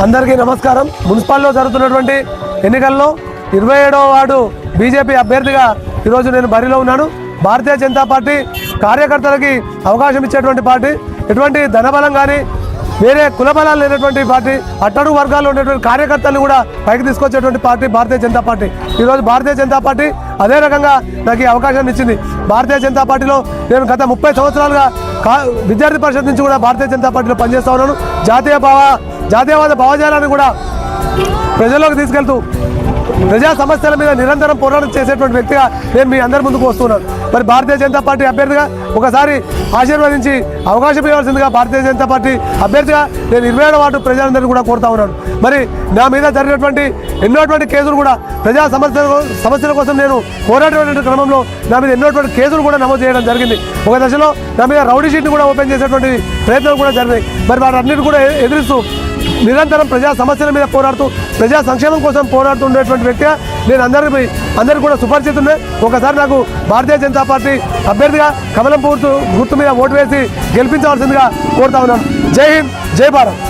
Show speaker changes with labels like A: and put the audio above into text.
A: అందరికీ నమస్కారం. మున్సిపాల్లో జరుగుతున్నటువంటి ఎన్నికల్లో 27వ వార్డు బీజేపీ అభ్యర్థిగా ఈరోజు నేను బరిలో ఉన్నాను. భారతీయ జనతా పార్టీ కార్యకర్తలకి అవకాశం ఇచ్చేటువంటి పార్టీ, ఎటువంటి ధనబలం కానీ వేరే కులబలాలు లేనటువంటి పార్టీ, అట్టడుగు వర్గాల్లో ఉండేటువంటి కార్యకర్తలను కూడా పైకి తీసుకొచ్చేటువంటి పార్టీ భారతీయ జనతా పార్టీ. ఈరోజు భారతీయ జనతా పార్టీ అదే రకంగా నాకు ఈ అవకాశాన్ని ఇచ్చింది. భారతీయ జనతా పార్టీలో నేను గత 30 సంవత్సరాలుగా విద్యార్థి పరిషత్ నుంచి కూడా భారతీయ జనతా పార్టీలో పనిచేస్తూ ఉన్నాను. జాతీయవాద భావజాలాన్ని కూడా ప్రజల్లోకి తీసుకెళ్తూ ప్రజా సమస్యల మీద నిరంతరం పోరాటం చేసేటువంటి వ్యక్తిగా నేను మీ అందరి ముందుకు వస్తున్నాను. మరి భారతీయ జనతా పార్టీ అభ్యర్థిగా ఒకసారి ఆశీర్వదించి అవకాశం ఇవ్వాల్సిందిగా భారతీయ జనతా పార్టీ అభ్యర్థిగా నేను 27వ వార్డు ప్రజలందరినీ కూడా కోరుతా ఉన్నాను. మరి నా మీద జరిగినటువంటి ఎన్నోటువంటి కేసులు కూడా ప్రజా సమస్యల కోసం నేను పోరాటటువంటి క్రమంలో నా మీద ఎన్నోటువంటి కేసులు కూడా నమోదు చేయడం జరిగింది. ఒక దశలో నా మీద రౌడీ షీట్ని కూడా ఓపెన్ చేసేటువంటి ప్రయత్నాలు కూడా జరిగాయి. మరి వాటన్నిటి కూడా ఎదురిస్తూ నిరంతరం ప్రజా సమస్యల మీద పోరాడుతూ ప్రజా సంక్షేమం కోసం పోరాడుతూ ఉండేటువంటి వ్యక్తిగా నేను అందరికీ కూడా సుపరిచితున్నే. ఒకసారి నాకు భారతీయ జనతా పార్టీ అభ్యర్థిగా కమలం గుర్తు మీద ఓటు వేసి గెలిపించవలసిందిగా కోరుతా ఉన్నాను. జై హింద్, జై భారత్.